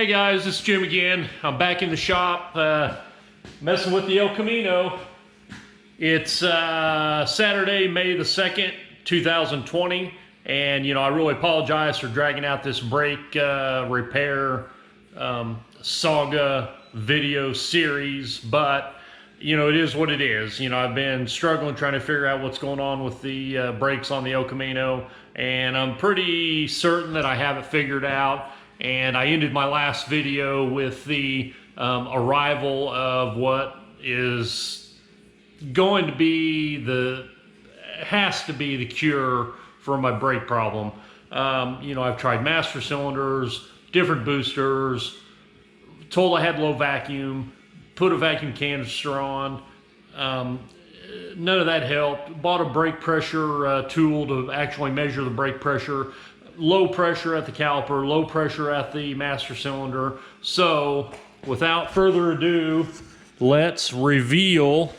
Hey guys, this is Jim again. I'm back in the shop messing with the El Camino. It's Saturday, May the 2nd, 2020, and I really apologize for dragging out this brake repair saga video series, but it is what it is. I've been struggling trying to figure out what's going on with the brakes on the El Camino, and I'm pretty certain that I have it figured out. And I ended my last video with the arrival of what is going to be has to be the cure for my brake problem. I've tried master cylinders, different boosters, told I had low vacuum, put a vacuum canister on. None of that helped. Bought a brake pressure tool to actually measure the brake pressure. Low pressure at the caliper, low pressure at the master cylinder. So without further ado, let's reveal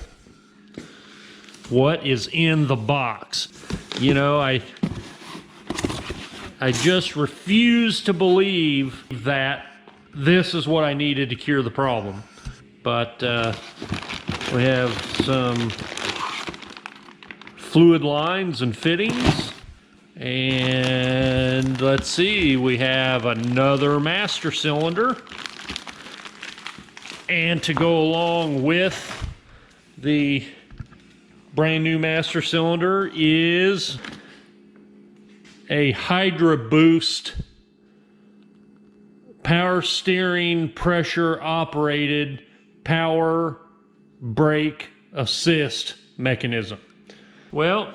what is in the box. I just refuse to believe that this is what I needed to cure the problem. But we have some fluid lines and fittings. And let's see, we have another master cylinder. And to go along with the brand new master cylinder is a Hydra Boost power steering pressure operated power brake assist mechanism. Well,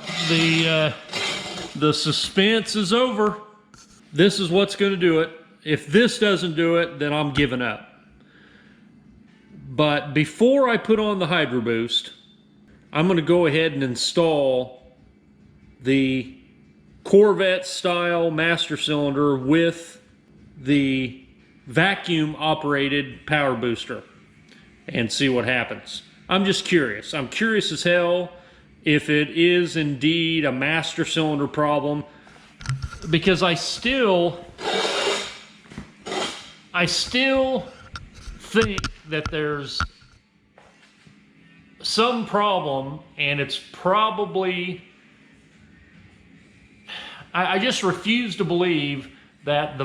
the suspense is over. This is what's going to do it. If this doesn't do it, then I'm giving up. But before I put on the Hydra Boost, I'm going to go ahead and install the Corvette style master cylinder with the vacuum operated power booster and see what happens. I'm just curious. I'm curious as hell if it is indeed a master cylinder problem, because I still think that there's some problem, and it's probably, I just refuse to believe that the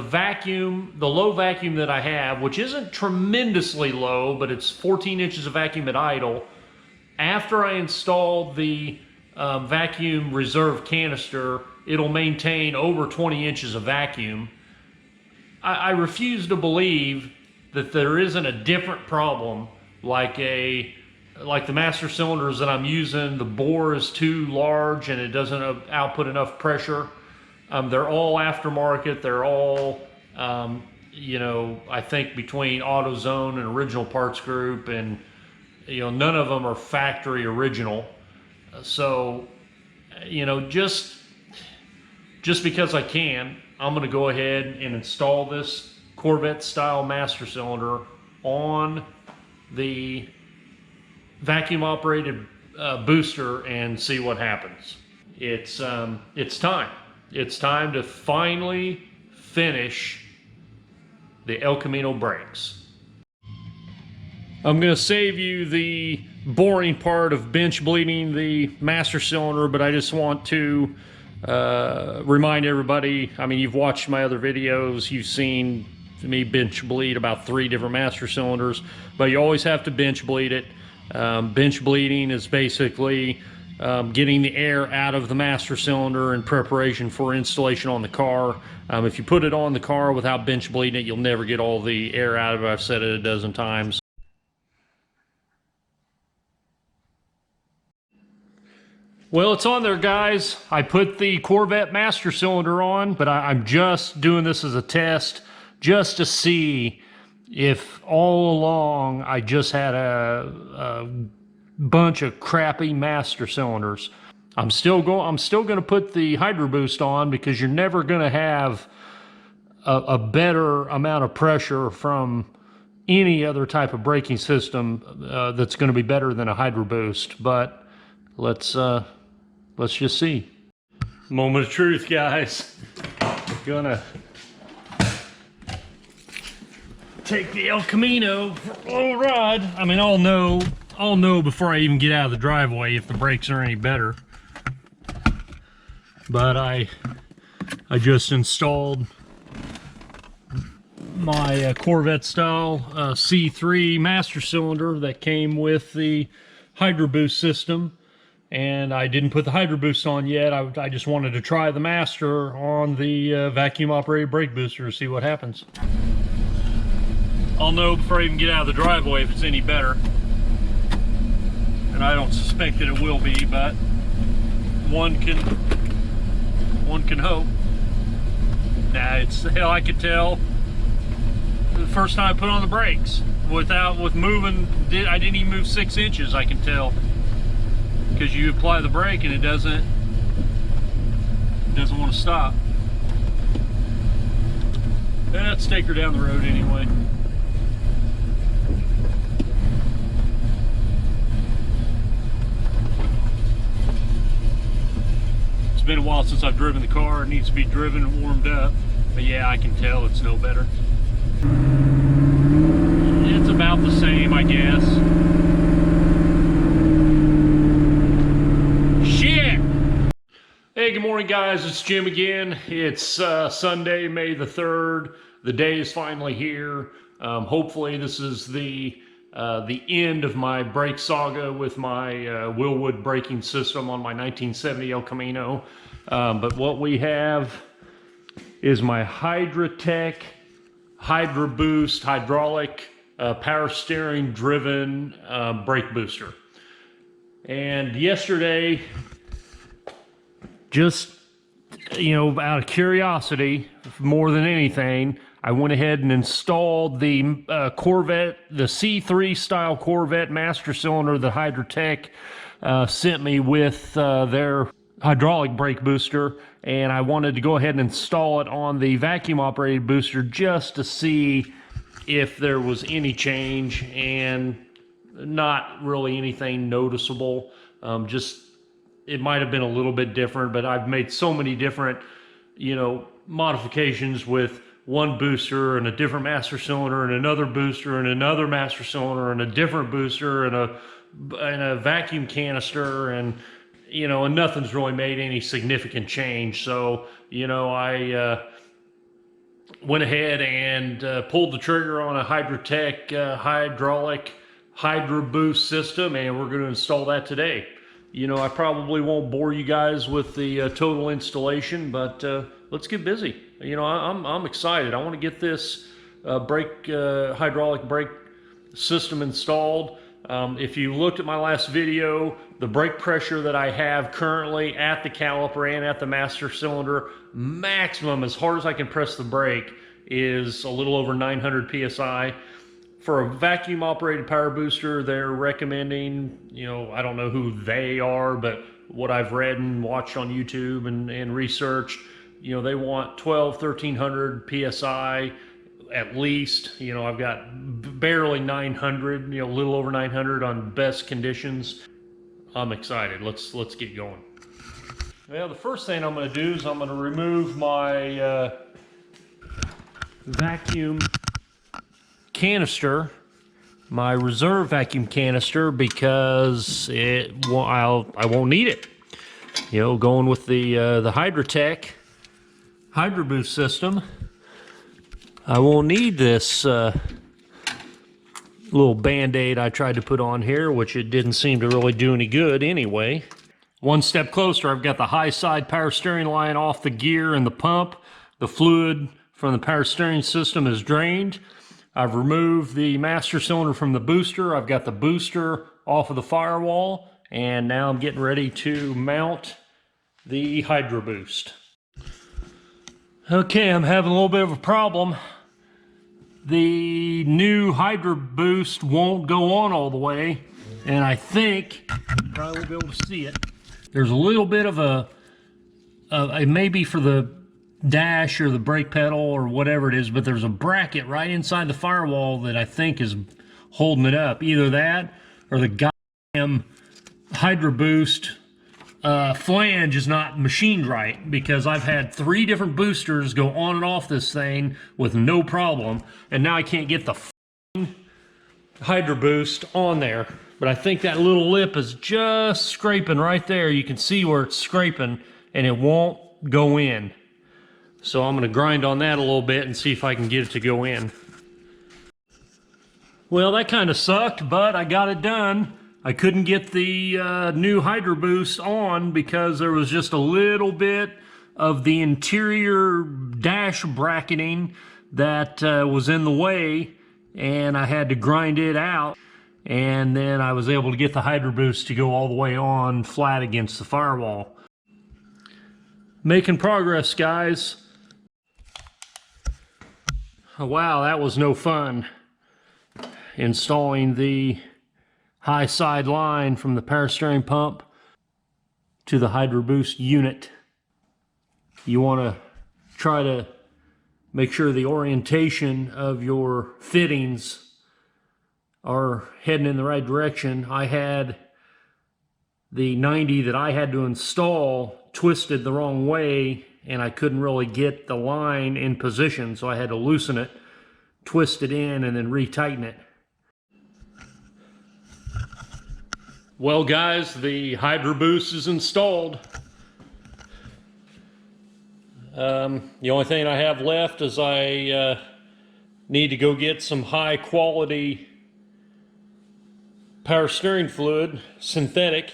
low vacuum that I have, which isn't tremendously low, but it's 14 inches of vacuum at idle. After I install the vacuum reserve canister, it'll maintain over 20 inches of vacuum. I refuse to believe that there isn't a different problem, like the master cylinders that I'm using. The bore is too large and it doesn't output enough pressure. They're all aftermarket. They're all, I think between AutoZone and Original Parts Group, and none of them are factory original. So, just because I can, I'm going to go ahead and install this Corvette style master cylinder on the vacuum operated booster and see what happens. It's time. It's time to finally finish the El Camino brakes. I'm going to save you the boring part of bench bleeding the master cylinder, but I just want to remind everybody, you've watched my other videos, you've seen me bench bleed about 3 different master cylinders, but you always have to bench bleed it. Bench bleeding is basically getting the air out of the master cylinder in preparation for installation on the car. If you put it on the car without bench bleeding it, you'll never get all the air out of it. I've said it a dozen times. Well, it's on there, guys. I put the Corvette master cylinder on, but I'm just doing this as a test, just to see if all along I just had a bunch of crappy master cylinders. I'm still going to put the Hydra Boost on, because you're never going to have a better amount of pressure from any other type of braking system that's going to be better than a Hydra Boost. But let's just see. Moment of truth, guys. Gonna take the El Camino for a little ride. I mean, I'll know before I even get out of the driveway if the brakes are any better. But I just installed my Corvette style C3 master cylinder that came with the Hydra Boost system, and I didn't put the Hydra Boost on yet. I just wanted to try the master on the vacuum operated brake booster to see what happens. I'll know before I even get out of the driveway if it's any better, and I don't suspect that it will be, but one can hope. Nah, it's hell, I could tell the first time I put on the brakes with moving. I didn't even move 6 inches. I can tell because you apply the brake and it doesn't want to stop. Let's take her down the road anyway. It's been a while since I've driven the car. It needs to be driven and warmed up. But yeah, I can tell it's no better. It's about the same, I guess. Shit! Hey, good morning, guys. It's Jim again. It's Sunday, May the 3rd. The day is finally here. Hopefully this is the end of my brake saga with my Wilwood braking system on my 1970 El Camino. But what we have is my Hydra Teck Hydra Boost hydraulic power steering driven brake booster. And yesterday, just out of curiosity more than anything, I went ahead and installed the Corvette, the C3 style Corvette master cylinder that Hydra Teck sent me with their hydraulic brake booster, and I wanted to go ahead and install it on the vacuum operated booster just to see if there was any change, and not really anything noticeable. Just it might have been a little bit different, but I've made so many different modifications with one booster and a different master cylinder and another booster and another master cylinder and a different booster and a vacuum canister, and and nothing's really made any significant change. So I went ahead and pulled the trigger on a Hydra Teck hydraulic Hydra Boost system, and we're going to install that today. I probably won't bore you guys with the total installation, but let's get busy. I'm excited. I want to get this hydraulic brake system installed. If you looked at my last video, the brake pressure that I have currently at the caliper and at the master cylinder, maximum, as hard as I can press the brake, is a little over 900 psi. For a vacuum operated power booster, they're recommending, I don't know who they are, but what I've read and watched on YouTube and researched, they want 1300 psi at least. I've got barely 900, a little over 900 on best conditions. I'm excited. Let's get going. Well, the first thing I'm going to do is I'm going to remove my vacuum canister, my reserve vacuum canister, because I won't need it. Going with the Hydra Teck Hydra Boost system, I won't need this little band-aid I tried to put on here, which it didn't seem to really do any good anyway. One step closer, I've got the high side power steering line off the gear and the pump. The fluid from the power steering system is drained. I've removed the master cylinder from the booster. I've got the booster off of the firewall, and now I'm getting ready to mount the Hydra Boost. Okay, I'm having a little bit of a problem. The new Hydra Boost won't go on all the way, and I think, you probably won't be able to see it, there's a little bit of a maybe for the dash or the brake pedal or whatever it is, but there's a bracket right inside the firewall that I think is holding it up. Either that or the goddamn Hydra Boost flange is not machined right, because I've had 3 different boosters go on and off this thing with no problem, and now I can't get the Hydra boost on there. But I think that little lip is just scraping right there. You can see where it's scraping, and it won't go in. So I'm going to grind on that a little bit and see if I can get it to go in. Well, that kind of sucked, but I got it done. I couldn't get the new Hydra boost on because there was just a little bit of the interior dash bracketing that was in the way, and I had to grind it out. And then I was able to get the Hydra boost to go all the way on flat against the firewall. Making progress, guys. Oh, wow, that was no fun. Installing the high side line from the power steering pump to the Hydra boost unit. You want to try to make sure the orientation of your fittings are heading in the right direction. I had the 90 that I had to install twisted the wrong way, and I couldn't really get the line in position, so I had to loosen it, twist it in, and then retighten it. Well, guys, the Hydra boost is installed. The only thing I have left is I need to go get some high quality power steering fluid, synthetic.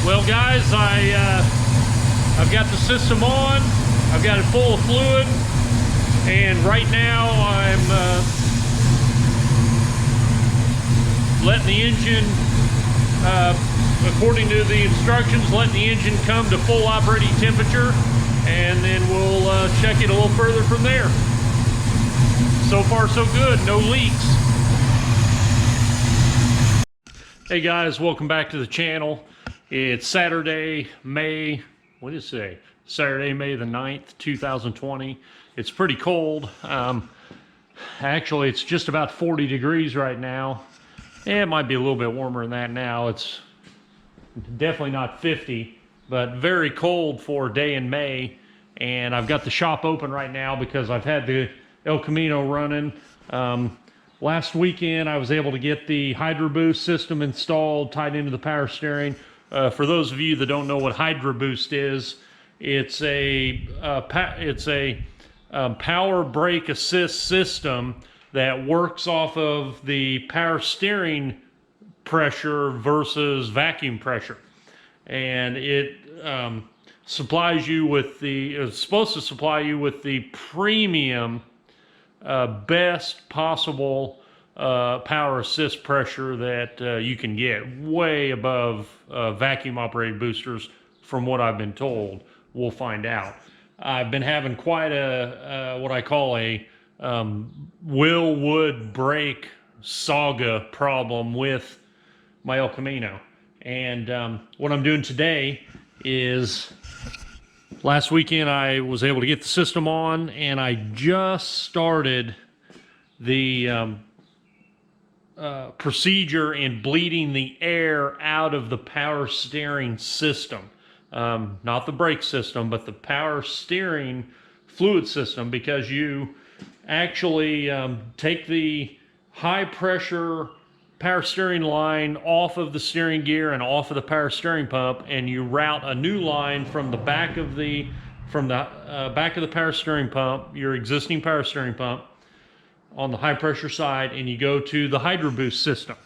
Well, guys, I've got the system on. I've got it full of fluid, and right now I'm letting the engine, according to the instructions, letting the engine come to full operating temperature, and then we'll check it a little further from there. So far, so good. No leaks. Hey guys, welcome back to the channel. It's Saturday, May, what did it say? Saturday, May the 9th, 2020. It's pretty cold. Actually, it's just about 40 degrees right now. It might be a little bit warmer than that now. It's definitely not 50, but very cold for a day in May. And I've got the shop open right now because I've had the El Camino running. Last weekend, I was able to get the Hydra Boost system installed, tied into the power steering. For those of you that don't know what Hydra Boost is, it's a power brake assist system that works off of the power steering pressure versus vacuum pressure. And it supplies you with it's supposed to supply you with the premium best possible power assist pressure that you can get, way above vacuum operated boosters from what I've been told. We'll find out. I've been having quite a what I call a Wilwood brake saga problem with my El Camino. And what I'm doing today is, last weekend I was able to get the system on, and I just started the procedure in bleeding the air out of the power steering system. Not the brake system, but the power steering fluid system, because you actually take the high pressure power steering line off of the steering gear and off of the power steering pump, and you route a new line from the back of the back of the power steering pump, your existing power steering pump, on the high pressure side, and you go to the Hydra Boost system.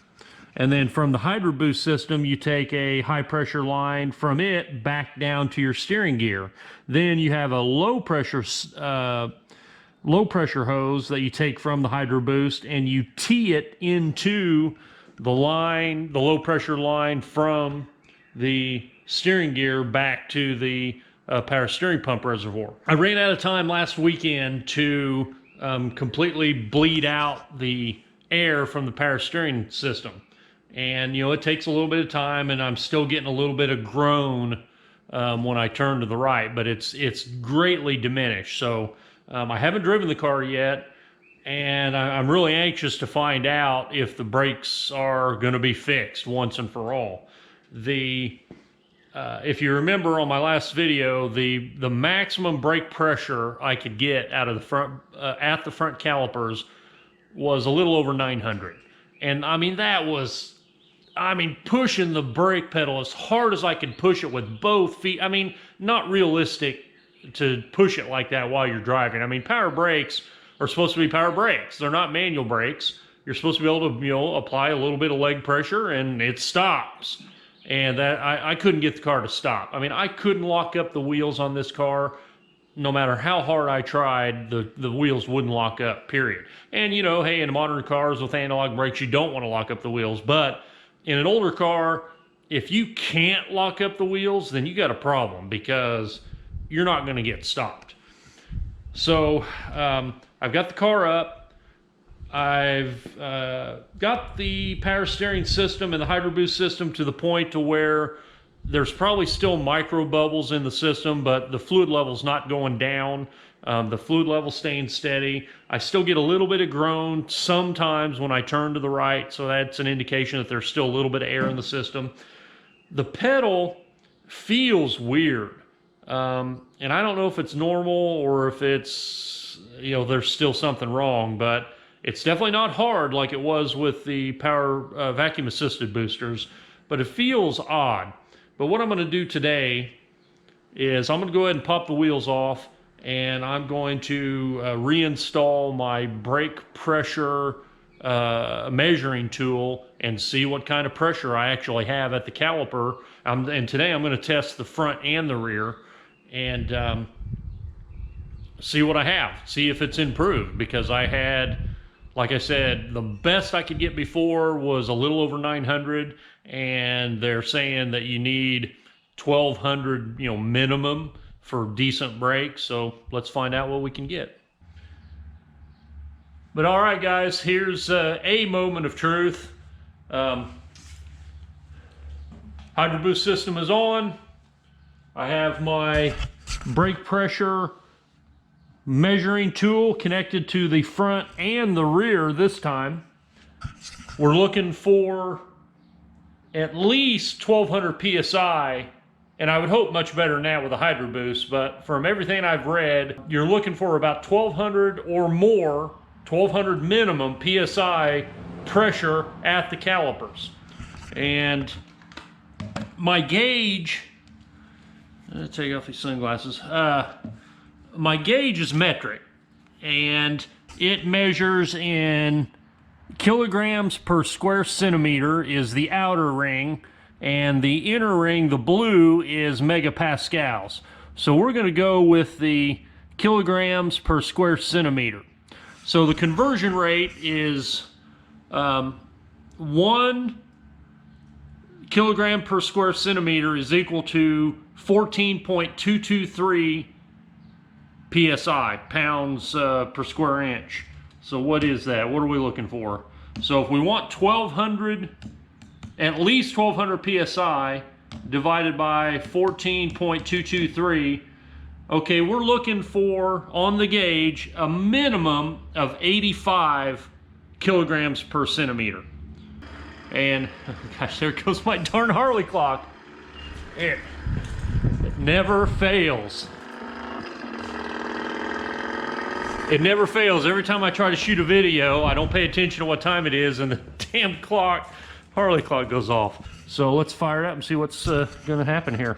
And then from the Hydra Boost system, you take a high pressure line from it back down to your steering gear. Then you have a low pressure hose that you take from the Hydra Boost, and you tee it into the line, the low pressure line from the steering gear back to the power steering pump reservoir. I ran out of time last weekend to completely bleed out the air from the power steering system. And, you know, it takes a little bit of time, and I'm still getting a little bit of groan when I turn to the right, but it's greatly diminished. So I haven't driven the car yet, and I'm really anxious to find out if the brakes are going to be fixed once and for all. if you remember on my last video, the maximum brake pressure I could get out of the front at the front calipers was a little over 900. And I mean, that was, I mean, pushing the brake pedal as hard as I could push it with both feet. I mean, not realistic to push it like that while you're driving. I mean, power brakes are supposed to be power brakes. They're not manual brakes. You're supposed to be able to, you know, apply a little bit of leg pressure and it stops. And that I couldn't get the car to stop. I mean, I couldn't lock up the wheels on this car. No matter how hard I tried, the wheels wouldn't lock up, period. And, you know, hey, in modern cars with analog brakes, you don't want to lock up the wheels. But in an older car, if you can't lock up the wheels, then you got a problem because you're not going to get stopped. So I've got the car up. I've got the power steering system and the Hydra Boost system to the point to where there's probably still micro bubbles in the system, but the fluid level's not going down. The fluid level's staying steady. I still get a little bit of groan sometimes when I turn to the right, so that's an indication that there's still a little bit of air in the system. The pedal feels weird, and I don't know if it's normal or if it's, you know, there's still something wrong, but it's definitely not hard like it was with the power vacuum assisted boosters, but it feels odd. But what I'm going to do today is I'm going to go ahead and pop the wheels off, and I'm going to reinstall my brake pressure measuring tool and see what kind of pressure I actually have at the caliper. And today I'm going to test the front and the rear and see what I have, see if it's improved, because I had, like I said, the best I could get before was a little over 900, and they're saying that you need 1200, you know, minimum for decent brakes. So let's find out what we can get. But all right, guys, here's a moment of truth. Hydra Boost system is on. I have my brake pressure measuring tool connected to the front and the rear this time. We're looking for at least 1200 psi, and I would hope much better than that with a Hydra Boost, but from everything I've read, you're looking for about 1200 or more, 1200 minimum psi pressure at the calipers. And my gauge, let's take off these sunglasses. My gauge is metric, and it measures in kilograms per square centimeter is the outer ring, and the inner ring, the blue, is megapascals. So we're going to go with the kilograms per square centimeter. So the conversion rate is 1 kilogram per square centimeter is equal to 14.223 psi, pounds per square inch. So what is that? What are we looking for? So if we want 1200, at least 1200 psi divided by 14.223, okay, we're looking for, on the gauge, a minimum of 85 kilograms per centimeter. And gosh, there goes my darn Harley clock. It never fails. It never fails. Every time I try to shoot a video, I don't pay attention to what time it is, and the damn clock, Harley clock, goes off. So let's fire it up and see what's going to happen here.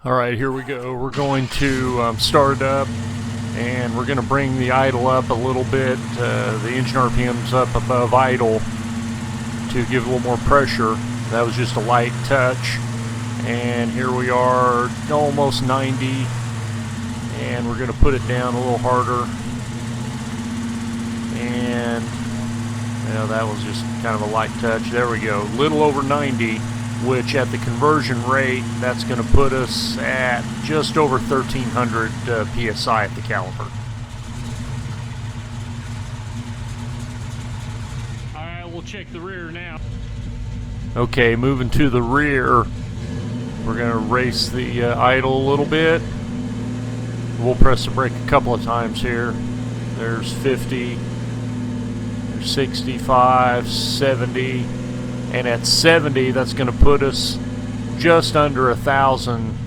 All right, here we go. We're going to start it up, and we're going to bring the idle up a little bit, the engine RPMs up above idle to give a little more pressure. That was just a light touch. And here we are, almost 90, and we're going to put it down a little harder. And you know, that was just kind of a light touch. There we go, little over 90, which at the conversion rate, that's going to put us at just over 1300 psi at the caliper. All right, we'll check the rear now. Okay, moving to the rear. We're going to race the idle a little bit. We'll press the brake a couple of times here. There's 50. There's 65, 70, and at 70 that's going to put us just under 1,000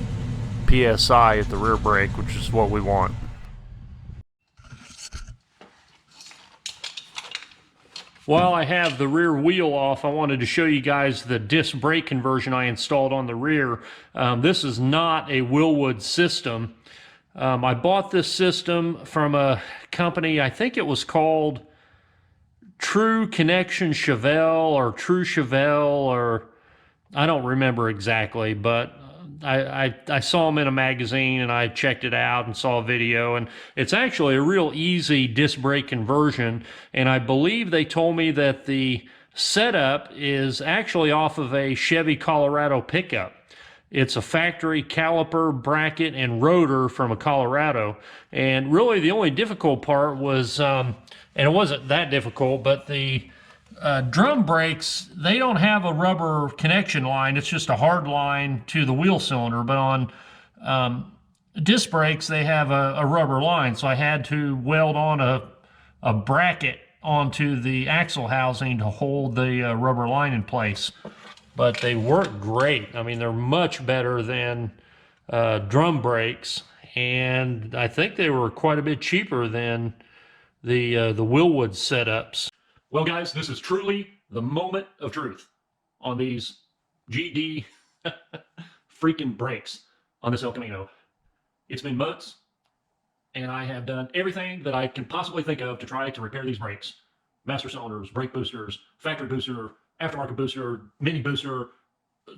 PSI at the rear brake, which is what we want. While I have the rear wheel off, I wanted to show you guys the disc brake conversion I installed on the rear. This is not a Wilwood system. I bought this system from a company, I think it was called True Connection Chevelle or True Chevelle, or I don't remember exactly, but I saw them in a magazine and I checked it out and saw a video, and it's actually a real easy disc brake conversion. And I believe they told me that the setup is actually off of a Chevy Colorado pickup. It's a factory caliper, bracket, and rotor from a Colorado. And really the only difficult part was, and it wasn't that difficult, but the drum brakes, they don't have a rubber connection line. It's just a hard line to the wheel cylinder. But on disc brakes, they have a rubber line. So I had to weld on a bracket onto the axle housing to hold the rubber line in place. But they work great. I mean, they're much better than drum brakes. And I think they were quite a bit cheaper than the Wilwood setups. Well, guys, this is truly the moment of truth on these GD freaking brakes on this El Camino. It's been months, and I have done everything that I can possibly think of to try to repair these brakes. Master cylinders, brake boosters, factory booster, aftermarket booster, mini booster,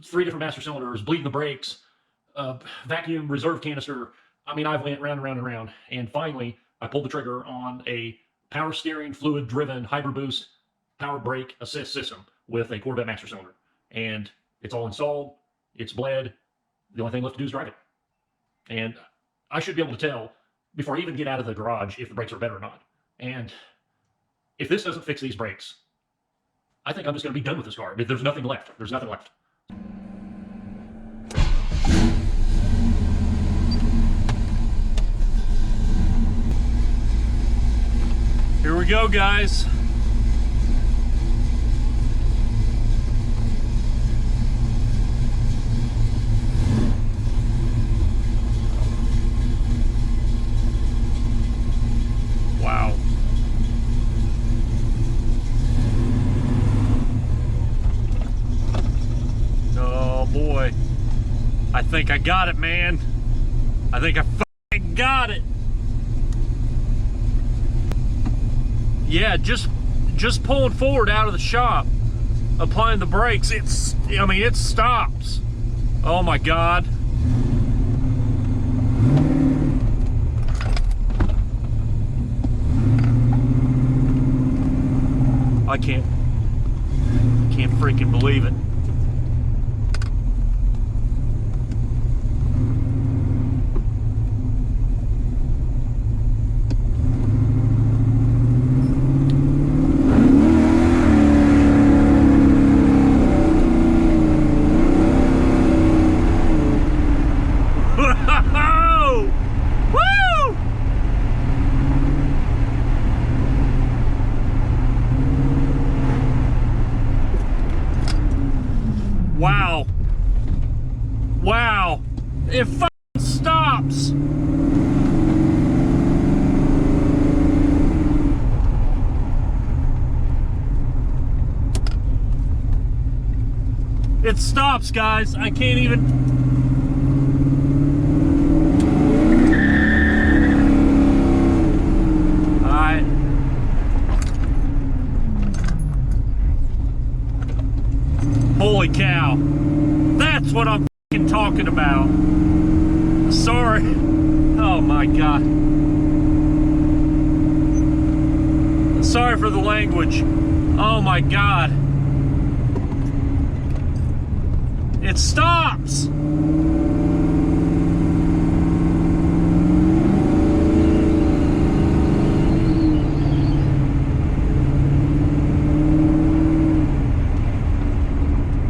3 different master cylinders, bleeding the brakes, vacuum reserve canister. I mean, I've went round and round and round, and finally I pulled the trigger on a power steering, fluid-driven, Hydra Boost power brake assist system with a Corvette master cylinder. And it's all installed, it's bled, the only thing left to do is drive it. And I should be able to tell before I even get out of the garage if the brakes are better or not. And if this doesn't fix these brakes, I think I'm just going to be done with this car. There's nothing left. There's nothing left. Here we go, guys. Wow. Oh boy. I think I got it, man. I think I fucking got it. Yeah, just pulling forward out of the shop, applying the brakes, it stops. Oh my God. I can't freaking believe it. Wow. Wow. It fucking stops. It stops, guys. I can't even. All right. Holy cow. That's what I'm fucking talking about. Sorry. Oh my God. Sorry for the language. Oh my God. It stops.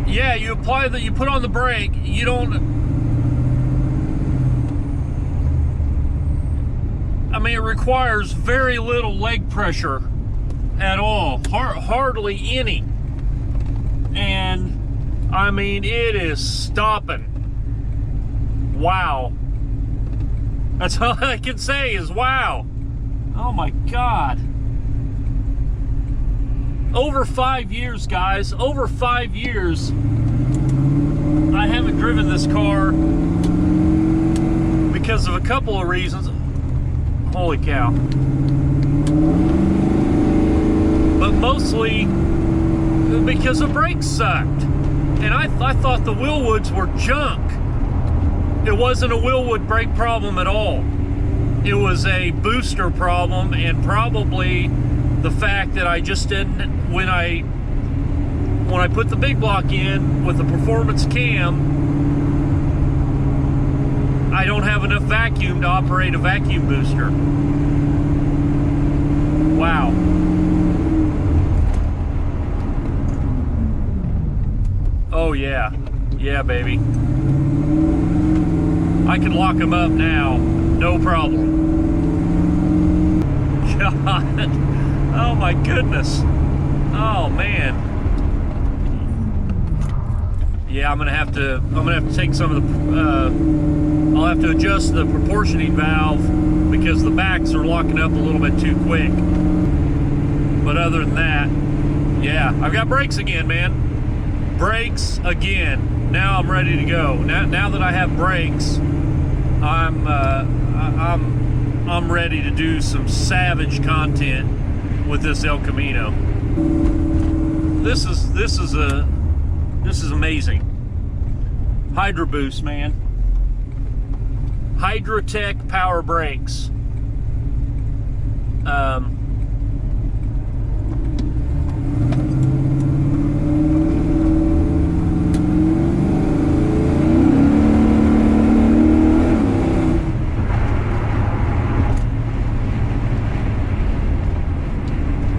Yeah, you apply that, you put on the brake, you don't, I mean, it requires very little leg pressure. at all, hardly any. And I mean, it is stopping. Wow. That's all I can say is wow. Oh my God. Over 5 years, guys, over 5 years, I haven't driven this car because of a couple of reasons. Holy cow. But mostly because the brakes sucked. And I thought the Wilwoods were junk. It wasn't a Wilwood brake problem at all. It was a booster problem, and probably the fact that I just didn't, when I put the big block in with the performance cam, I don't have enough vacuum to operate a vacuum booster. Wow. Oh yeah. Yeah, baby. I can lock them up now, no problem. God. Oh my goodness. Oh man. Yeah, I'm gonna have to take some of the I'll have to adjust the proportioning valve because the backs are locking up a little bit too quick. But other than that, yeah, I've got brakes again, man. Brakes again. Now I'm ready to go. Now that I have brakes, I'm ready to do some savage content with this El Camino. This is amazing. Hydra Boost, man. Hydra Teck power brakes.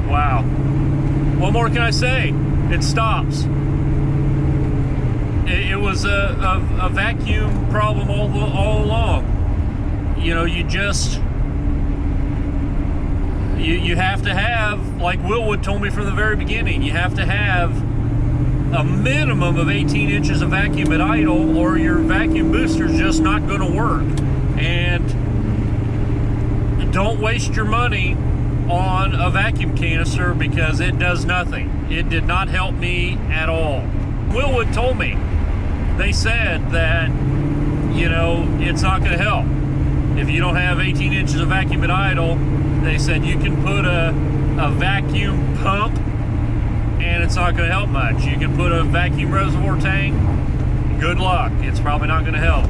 Wow. What more can I say? It stops. It was a vacuum problem all along. You know, you have to have, like Wilwood told me from the very beginning, you have to have a minimum of 18 inches of vacuum at idle, or your vacuum booster's just not going to work. And don't waste your money on a vacuum canister because it does nothing. It did not help me at all. Wilwood told me. They said that, you know, it's not going to help. If you don't have 18 inches of vacuum at idle, they said you can put a vacuum pump and it's not going to help much. You can put a vacuum reservoir tank, good luck. It's probably not going to help.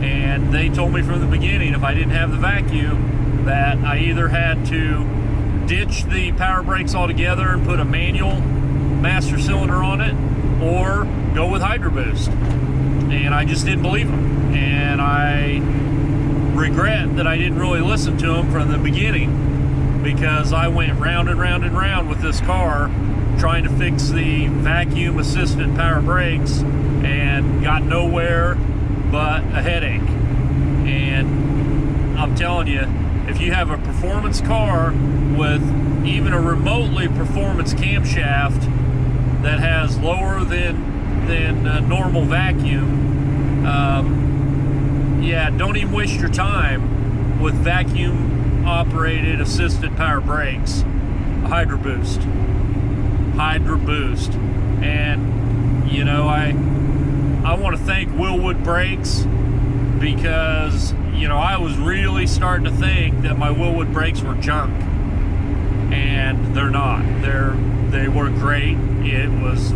And they told me from the beginning, if I didn't have the vacuum, that I either had to ditch the power brakes altogether and put a manual master cylinder on it, or go with Hydra Boost. And I just didn't believe them. And I regret that I didn't really listen to them from the beginning, because I went round and round and round with this car trying to fix the vacuum assisted power brakes and got nowhere but a headache. And I'm telling you, if you have a performance car with even a remotely performance camshaft that has lower than normal vacuum, yeah, don't even waste your time with vacuum operated assisted power brakes. Hydra Boost. Hydra Boost. And you know, I want to thank Wilwood Brakes, because you know, I was really starting to think that my Wilwood brakes were junk, and they're not. They were great. It was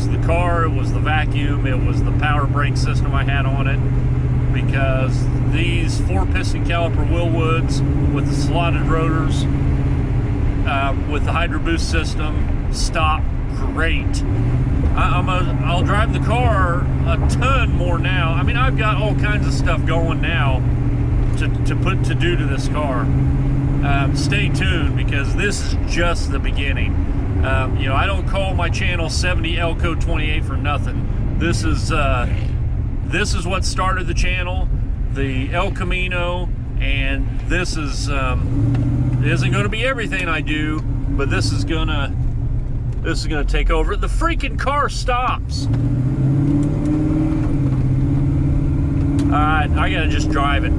the car, it was the vacuum, it was the power brake system I had on it, because these 4-piston caliper Wilwoods with the slotted rotors, with the Hydra Boost system, stop great. I'll drive the car a ton more now. I mean, I've got all kinds of stuff going now to do to this car. Stay tuned, because this is just the beginning. You know, I don't call my channel 70 Elco 28 for nothing. This is what started the channel, the El Camino, and this isn't going to be everything I do, but this is gonna take over. The freaking car stops. Alright, I gotta just drive it.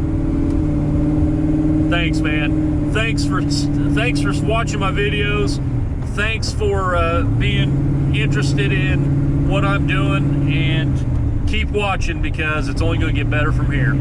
Thanks, man. Thanks for watching my videos. Thanks for being interested in what I'm doing, and keep watching because it's only going to get better from here.